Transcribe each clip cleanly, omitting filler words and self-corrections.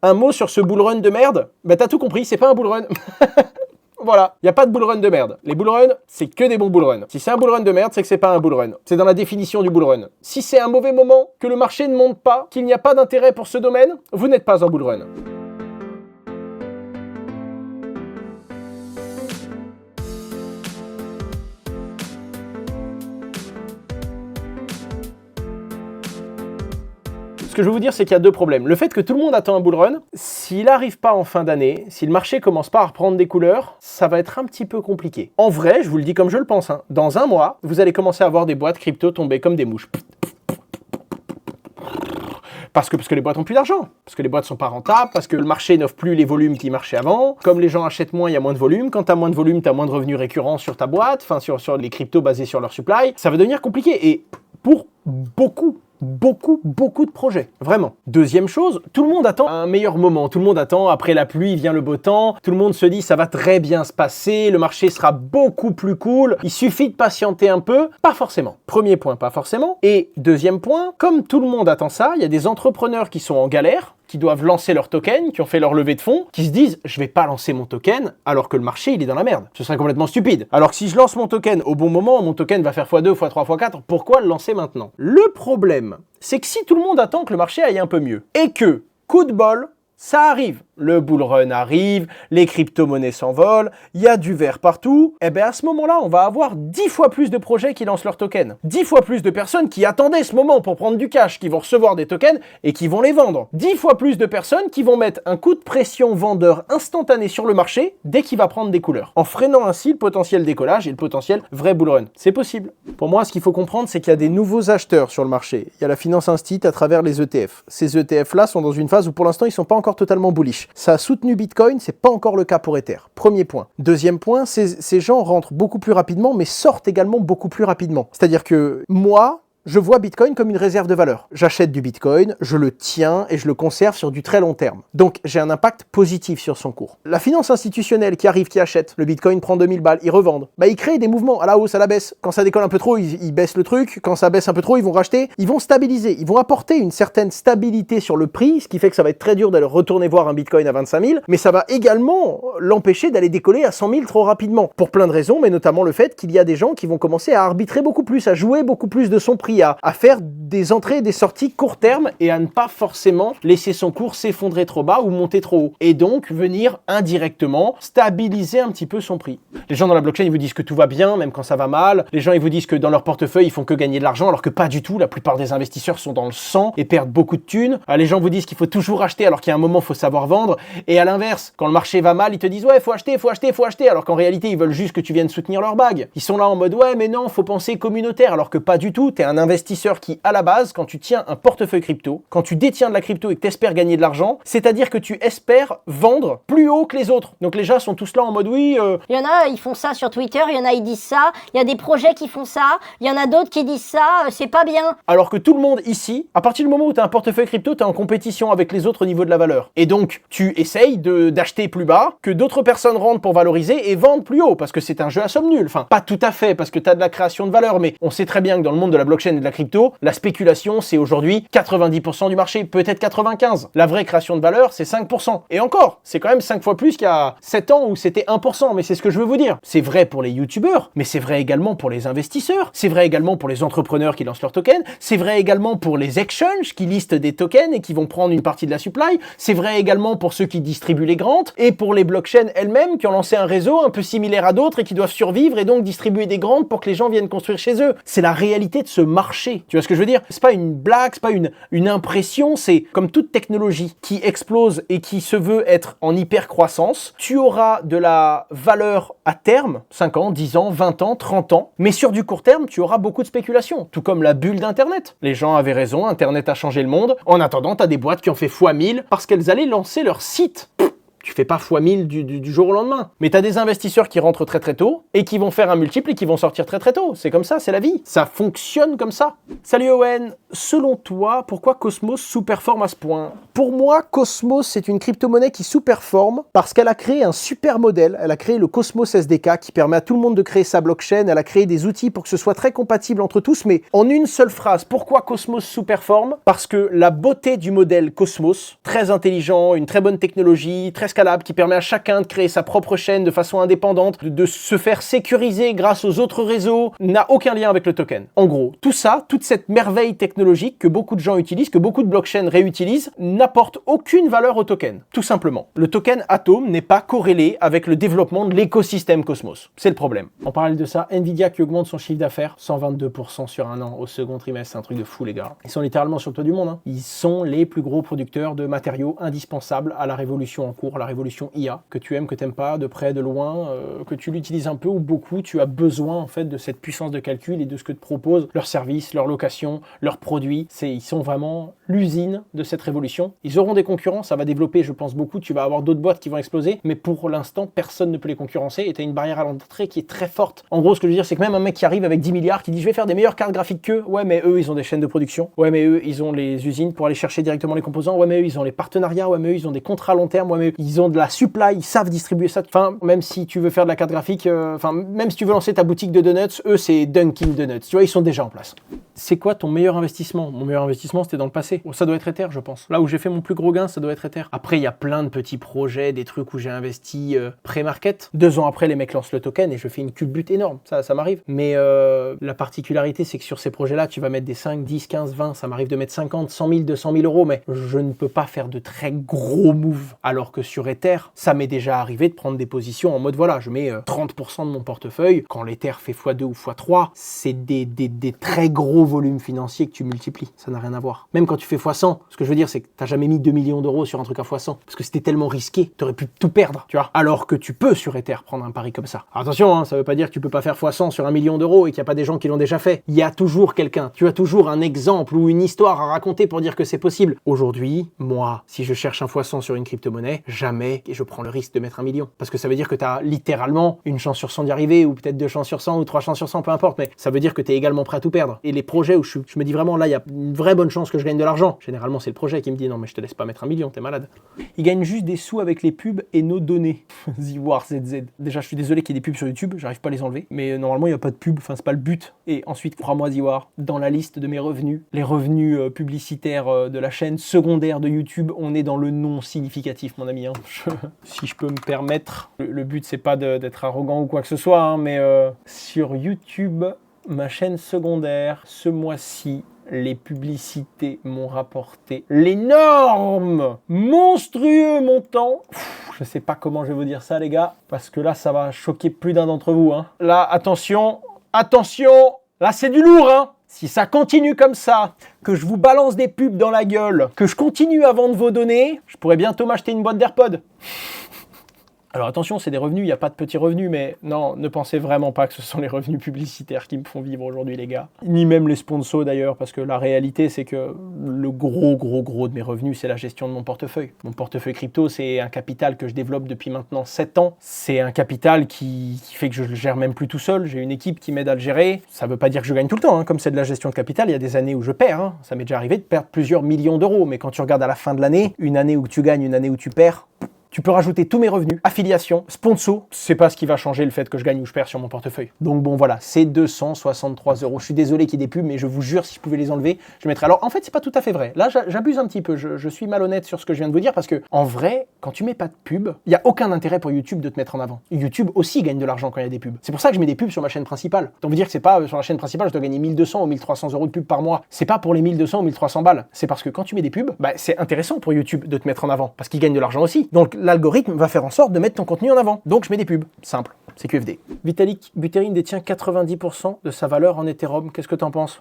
Un mot sur ce bull run de merde? Bah t'as tout compris, c'est pas un bull run. Voilà, il n'y a pas de bull run de merde. Les bull runs, c'est que des bons bull runs. Si c'est un bull run de merde, c'est que c'est pas un bull run. C'est dans la définition du bull run. Si c'est un mauvais moment, que le marché ne monte pas, qu'il n'y a pas d'intérêt pour ce domaine, vous n'êtes pas en bull run. Ce que je veux vous dire, c'est qu'il y a deux problèmes. Le fait que tout le monde attend un bull run, s'il n'arrive pas en fin d'année, si le marché commence pas à reprendre des couleurs, ça va être un petit peu compliqué. En vrai, je vous le dis comme je le pense, hein, dans un mois, vous allez commencer à voir des boîtes crypto tomber comme des mouches. Parce que les boîtes ont plus d'argent, parce que les boîtes sont pas rentables, parce que le marché n'offre plus les volumes qui marchaient avant. Comme les gens achètent moins, il y a moins de volume. Quand tu as moins de volume, tu as moins de revenus récurrents sur ta boîte, enfin sur les cryptos basés sur leur supply. Ça va devenir compliqué. Et pour beaucoup de projets, vraiment. Deuxième chose, tout le monde attend un meilleur moment, tout le monde attend, après la pluie vient le beau temps, tout le monde se dit ça va très bien se passer, le marché sera beaucoup plus cool, il suffit de patienter un peu, pas forcément. Premier point, pas forcément. Et deuxième point, comme tout le monde attend ça, il y a des entrepreneurs qui sont en galère, qui doivent lancer leur token, qui ont fait leur levée de fonds, qui se disent « je vais pas lancer mon token alors que le marché il est dans la merde ». Ce serait complètement stupide. Alors que si je lance mon token au bon moment, mon token va faire x2, x3, x4, pourquoi le lancer maintenant? Le problème, c'est que si tout le monde attend que le marché aille un peu mieux, et que, coup de bol, ça arrive. Le bull run arrive, les crypto-monnaies s'envolent, il y a du vert partout. Et bien à ce moment-là, on va avoir 10 fois plus de projets qui lancent leurs tokens. 10 fois plus de personnes qui attendaient ce moment pour prendre du cash, qui vont recevoir des tokens et qui vont les vendre. 10 fois plus de personnes qui vont mettre un coup de pression vendeur instantané sur le marché dès qu'il va prendre des couleurs. En freinant ainsi le potentiel décollage et le potentiel vrai bull run. C'est possible. Pour moi, ce qu'il faut comprendre, c'est qu'il y a des nouveaux acheteurs sur le marché. Il y a la finance instit à travers les ETF. Ces ETF-là sont dans une phase où pour l'instant, ils ne sont pas encore totalement bullish. Ça a soutenu Bitcoin, c'est pas encore le cas pour Ether. Premier point. Deuxième point, ces gens rentrent beaucoup plus rapidement, mais sortent également beaucoup plus rapidement. C'est-à-dire que moi, je vois Bitcoin comme une réserve de valeur. J'achète du Bitcoin, je le tiens et je le conserve sur du très long terme. Donc, j'ai un impact positif sur son cours. La finance institutionnelle qui arrive, qui achète, le Bitcoin prend 2000 balles, ils revendent. Bah, ils créent des mouvements à la hausse, à la baisse. Quand ça décolle un peu trop, ils baissent le truc. Quand ça baisse un peu trop, ils vont racheter. Ils vont stabiliser. Ils vont apporter une certaine stabilité sur le prix, ce qui fait que ça va être très dur d'aller retourner voir un Bitcoin à 25 000. Mais ça va également l'empêcher d'aller décoller à 100 000 trop rapidement. Pour plein de raisons, mais notamment le fait qu'il y a des gens qui vont commencer à arbitrer beaucoup plus, à jouer beaucoup plus de son prix, à faire des entrées et des sorties court terme et à ne pas forcément laisser son cours s'effondrer trop bas ou monter trop haut. Et donc venir indirectement stabiliser un petit peu son prix. Les gens dans la blockchain, ils vous disent que tout va bien, même quand ça va mal. Les gens, ils vous disent que dans leur portefeuille, ils font que gagner de l'argent, alors que pas du tout. La plupart des investisseurs sont dans le sang et perdent beaucoup de thunes. Les gens vous disent qu'il faut toujours acheter, alors qu'il y a un moment, il faut savoir vendre. Et à l'inverse, quand le marché va mal, ils te disent ouais, faut acheter, alors qu'en réalité, ils veulent juste que tu viennes soutenir leur bague. Ils sont là en mode ouais, mais non, faut penser communautaire, alors que pas du tout. T'es un investisseur qui, à la base, quand tu tiens un portefeuille crypto, quand tu détiens de la crypto et que tu espères gagner de l'argent, c'est-à-dire que tu espères vendre plus haut que les autres. Donc les gens sont tous là en mode oui... Il y en a, ils font ça sur Twitter, il y en a, ils disent ça, il y a des projets qui font ça, il y en a d'autres qui disent ça, c'est pas bien. Alors que tout le monde ici, à partir du moment où tu as un portefeuille crypto, tu es en compétition avec les autres au niveau de la valeur. Et donc, tu essayes d'acheter plus bas, que d'autres personnes rentrent pour valoriser et vendent plus haut, parce que c'est un jeu à somme nulle. Enfin, pas tout à fait, parce que tu as de la création de valeur, mais on sait très bien que dans le monde de la blockchain et de la crypto, la spéculation, c'est aujourd'hui 90% du marché, peut-être 95%. La vraie création de valeur, c'est 5%. Et encore, c'est quand même 5 fois plus qu'il y a 7 ans où c'était 1%, mais c'est ce que je veux vous dire. C'est vrai pour les youtubeurs, mais c'est vrai également pour les investisseurs, c'est vrai également pour les entrepreneurs qui lancent leurs tokens, c'est vrai également pour les exchanges qui listent des tokens et qui vont prendre une partie de la supply, c'est vrai également pour ceux qui distribuent les grants, et pour les blockchains elles-mêmes qui ont lancé un réseau un peu similaire à d'autres et qui doivent survivre et donc distribuer des grants pour que les gens viennent construire chez eux. C'est la réalité de ce marché. Tu vois ce que je veux dire? C'est pas une blague, c'est pas une impression, c'est comme toute technologie qui explose et qui se veut être en hyper croissance, tu auras de la valeur à terme, 5 ans, 10 ans, 20 ans, 30 ans, mais sur du court terme, tu auras beaucoup de spéculation, tout comme la bulle d'Internet. Les gens avaient raison, Internet a changé le monde. En attendant, tu as des boîtes qui ont fait x1000 parce qu'elles allaient lancer leur site. Tu fais pas x1000 du jour au lendemain. Mais tu as des investisseurs qui rentrent très très tôt et qui vont faire un multiple et qui vont sortir très très tôt. C'est comme ça, c'est la vie. Ça fonctionne comme ça. Salut Owen. Selon toi, pourquoi Cosmos sous-performe à ce point? Pour moi, Cosmos, c'est une crypto-monnaie qui sous-performe parce qu'elle a créé un super modèle. Elle a créé le Cosmos SDK qui permet à tout le monde de créer sa blockchain. Elle a créé des outils pour que ce soit très compatible entre tous. Mais en une seule phrase, pourquoi Cosmos sous-performe? Parce que la beauté du modèle Cosmos, très intelligent, une très bonne technologie, très scalable, qui permet à chacun de créer sa propre chaîne de façon indépendante, de se faire sécuriser grâce aux autres réseaux, n'a aucun lien avec le token. En gros, tout ça, toute cette merveille technologique que beaucoup de gens utilisent, que beaucoup de blockchains réutilisent, n'apporte aucune valeur au token. Tout simplement. Le token Atom n'est pas corrélé avec le développement de l'écosystème Cosmos. C'est le problème. En parallèle de ça, Nvidia qui augmente son chiffre d'affaires 122% sur un an au second trimestre. C'est un truc de fou, les gars. Ils sont littéralement sur le toit du monde. Ils sont les plus gros producteurs de matériaux indispensables à la révolution en cours, la révolution IA, que tu aimes, que tu n'aimes pas, de près, de loin, que tu l'utilises un peu ou beaucoup, tu as besoin en fait de cette puissance de calcul et de ce que te proposent leurs services, leurs locations, leurs produits. Ils sont vraiment l'usine de cette révolution. Ils auront des concurrents, ça va développer, je pense, beaucoup. Tu vas avoir d'autres boîtes qui vont exploser, mais pour l'instant, personne ne peut les concurrencer et tu as une barrière à l'entrée qui est très forte. En gros, ce que je veux dire, c'est que même un mec qui arrive avec 10 milliards, qui dit je vais faire des meilleures cartes graphiques qu'eux, ouais, mais eux, ils ont des chaînes de production, ouais, mais eux, ils ont les usines pour aller chercher directement les composants, ouais, mais eux, ils ont les partenariats, ouais, mais eux, ils ont des contrats à long terme, ouais, mais eux, ils ont de la supply, ils savent distribuer ça. Enfin, même si tu veux faire de la carte graphique, même si tu veux lancer ta boutique de donuts, eux, c'est Dunkin' Donuts. Tu vois, ils sont déjà en place. C'est quoi ton meilleur investissement? Mon meilleur investissement, c'était dans le passé. Ça doit être Ether, je pense. Là où j'ai fait mon plus gros gain, ça doit être Ether. Après, il y a plein de petits projets, des trucs où j'ai investi pré-market. 2 ans après, les mecs lancent le token et je fais une culbute énorme. Ça m'arrive. Mais la particularité, c'est que sur ces projets-là, tu vas mettre des 5, 10, 15, 20. Ça m'arrive de mettre 50, 100 000, 200 000 euros, mais je ne peux pas faire de très gros moves. Alors que sur Ether, ça m'est déjà arrivé de prendre des positions en mode voilà, je mets 30% de mon portefeuille. Quand l'Ether fait x2 ou x3, c'est des très gros volumes financiers que tu multiplies. Ça n'a rien à voir. Même quand tu fais x100, ce que je veux dire, c'est que tu n'as jamais mis 2 millions d'euros sur un truc à x100 parce que c'était tellement risqué, tu aurais pu tout perdre, tu vois. Alors que tu peux sur Ether prendre un pari comme ça. Alors attention, hein, ça veut pas dire que tu peux pas faire x100 sur 1 million d'euros et qu'il n'y a pas des gens qui l'ont déjà fait. Il y a toujours quelqu'un. Tu as toujours un exemple ou une histoire à raconter pour dire que c'est possible. Aujourd'hui, moi, si je cherche un x100 sur une crypto-monnaie, jamais je prends le risque de mettre 1 million. Parce que ça veut dire que tu as littéralement une chance sur 100 d'y arriver ou peut-être 2 chances sur 100 ou 3 chances sur 100, peu importe. Mais ça veut dire que tu es également prêt à tout perdre. Et les projets où je me dis vraiment là, il y a une vraie bonne chance que je gagne de l'argent. Généralement, c'est le projet qui me dit non, mais je te laisse pas mettre 1 million, t'es malade. Ils gagnent juste des sous avec les pubs et nos données. Ziwar ZZ. Déjà, je suis désolé qu'il y ait des pubs sur YouTube, j'arrive pas à les enlever. Mais normalement, il n'y a pas de pub, enfin, c'est pas le but. Et ensuite, crois-moi, Ziwar, dans la liste de mes revenus, les revenus publicitaires de la chaîne secondaire de YouTube, on est dans le non significatif, mon ami. Hein. Si je peux me permettre, le but, c'est pas d'être arrogant ou quoi que ce soit, hein, mais sur YouTube, ma chaîne secondaire, ce mois-ci, les publicités m'ont rapporté l'énorme, monstrueux montant. Je sais pas comment je vais vous dire ça, les gars, parce que là, ça va choquer plus d'un d'entre vous. Hein. Là, attention, là, c'est du lourd, hein. Si ça continue comme ça, que je vous balance des pubs dans la gueule, que je continue à vendre vos données, je pourrais bientôt m'acheter une boîte d'AirPods. Alors attention, c'est des revenus, il n'y a pas de petits revenus, mais non, ne pensez vraiment pas que ce sont les revenus publicitaires qui me font vivre aujourd'hui, les gars. Ni même les sponsors d'ailleurs, parce que la réalité, c'est que le gros de mes revenus, c'est la gestion de mon portefeuille. Mon portefeuille crypto, c'est un capital que je développe depuis maintenant 7 ans. C'est un capital qui fait que je le gère même plus tout seul. J'ai une équipe qui m'aide à le gérer. Ça ne veut pas dire que je gagne tout le temps, hein. Comme c'est de la gestion de capital, il y a des années où je perds. Hein. Ça m'est déjà arrivé de perdre plusieurs millions d'euros, mais quand tu regardes à la fin de l'année, une année où tu gagnes, une année où tu perds, tu peux rajouter tous mes revenus, affiliation, sponsor, c'est pas ce qui va changer le fait que je gagne ou je perds sur mon portefeuille. Donc bon voilà, c'est 263 €. Je suis désolé qu'il y ait des pubs, mais je vous jure, si je pouvais les enlever, je mettrais. Alors en fait, c'est pas tout à fait vrai. Là, j'abuse un petit peu, je suis malhonnête sur ce que je viens de vous dire, parce que en vrai, quand tu mets pas de pub, il y a aucun intérêt pour YouTube de te mettre en avant. YouTube aussi gagne de l'argent quand il y a des pubs. C'est pour ça que je mets des pubs sur ma chaîne principale. Donc vous dire que c'est pas sur la chaîne principale, je dois gagner 1200 ou 1300 € de pub par mois. C'est pas pour les 1200 ou 1300 balles. C'est parce que quand tu mets des pubs, bah, c'est intéressant pour YouTube de te mettre en avant, parce qu'il gagne de l'argent aussi. Donc l'algorithme va faire en sorte de mettre ton contenu en avant. Donc je mets des pubs. Simple. C'est QFD. Vitalik Buterin détient 90% de sa valeur en Ethereum. Qu'est-ce que t'en penses?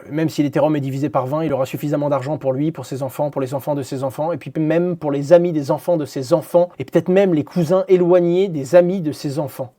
Même si l'Ethereum est divisé par 20, il aura suffisamment d'argent pour lui, pour ses enfants, pour les enfants de ses enfants, et puis même pour les amis des enfants de ses enfants, et peut-être même les cousins éloignés des amis de ses enfants.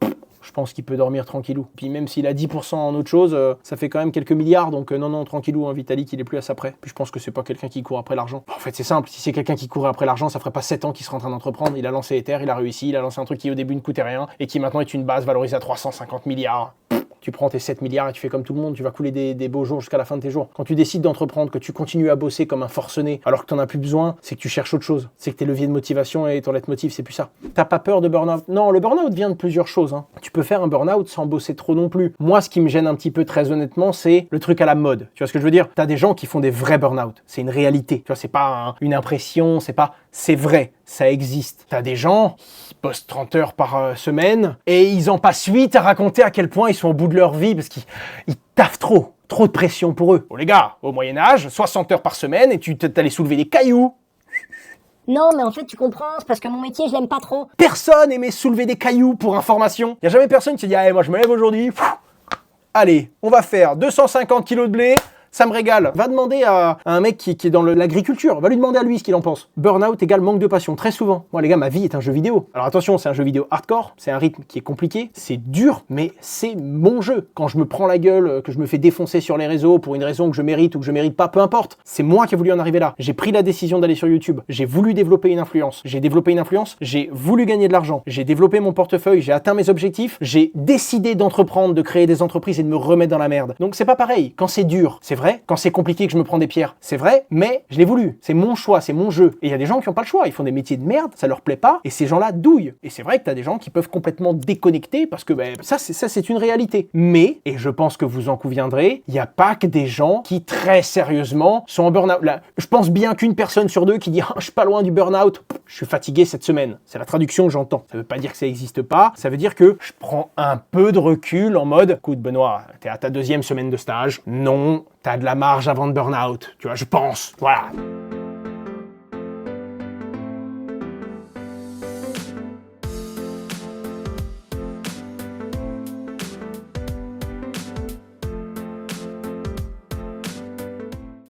je pense qu'il peut dormir tranquillou. Puis même s'il a 10% en autre chose, ça fait quand même quelques milliards, donc non, tranquillou, Vitalik, il est plus à ça près. Puis je pense que c'est pas quelqu'un qui court après l'argent. En fait, c'est simple, si c'est quelqu'un qui courait après l'argent, ça ferait pas 7 ans qu'il serait en train d'entreprendre. Il a lancé Ether, il a réussi, il a lancé un truc qui au début ne coûtait rien, et qui maintenant est une base valorisée à 350 milliards. Tu prends tes 7 milliards et tu fais comme tout le monde, tu vas couler des beaux jours jusqu'à la fin de tes jours. Quand tu décides d'entreprendre, que tu continues à bosser comme un forcené alors que tu n'en as plus besoin, c'est que tu cherches autre chose. C'est que tes leviers de motivation et ton leitmotiv, c'est plus ça. T'as pas peur de burn-out? Non, le burn-out vient de plusieurs choses. Tu peux faire un burn-out sans bosser trop non plus. Moi, ce qui me gêne un petit peu, très honnêtement, c'est le truc à la mode. Tu vois ce que je veux dire? T'as des gens qui font des vrais burn-out. C'est une réalité. Tu vois, c'est pas une impression, c'est vrai. Ça existe. T'as des gens qui bossent 30 heures par semaine et ils en passent 8 à raconter à quel point ils sont au bout de leur vie parce qu'ils taffent trop. Trop de pression pour eux. Oh les gars, au Moyen-Âge, 60 heures par semaine et tu t'allais soulever des cailloux. Non, mais en fait, tu comprends, c'est parce que mon métier, je l'aime pas trop. Personne aimait soulever des cailloux pour information. Y a jamais personne qui se dit « Ah, moi je me lève aujourd'hui, allez, on va faire 250 kilos de blé, ça me régale. » Va demander à un mec qui est dans l'agriculture, va lui demander à lui ce qu'il en pense. Burnout égale manque de passion, très souvent. Moi les gars, ma vie est un jeu vidéo. Alors attention, c'est un jeu vidéo hardcore, c'est un rythme qui est compliqué, c'est dur, mais c'est mon jeu. Quand je me prends la gueule, que je me fais défoncer sur les réseaux pour une raison que je mérite ou que je mérite pas, peu importe. C'est moi qui ai voulu en arriver là. J'ai pris la décision d'aller sur YouTube. J'ai voulu développer une influence. J'ai développé une influence, j'ai voulu gagner de l'argent. J'ai développé mon portefeuille, j'ai atteint mes objectifs. J'ai décidé d'entreprendre, de créer des entreprises et de me remettre dans la merde. Donc c'est pas pareil. Quand c'est dur, c'est vrai. Quand c'est compliqué que je me prends des pierres, c'est vrai, mais je l'ai voulu. C'est mon choix, c'est mon jeu. Et il y a des gens qui n'ont pas le choix. Ils font des métiers de merde, ça leur plaît pas, et ces gens-là douillent. Et c'est vrai que t'as des gens qui peuvent complètement déconnecter parce que ça c'est une réalité. Mais, et je pense que vous en conviendrez, il n'y a pas que des gens qui très sérieusement sont en burn-out. Là, je pense bien qu'une personne sur deux qui dit je suis pas loin du burn-out, je suis fatigué cette semaine. C'est la traduction que j'entends. Ça veut pas dire que ça n'existe pas, ça veut dire que je prends un peu de recul en mode écoute Benoît, t'es à ta 2e semaine de stage, non, t'as de la marge avant de burn-out, tu vois, je pense, voilà.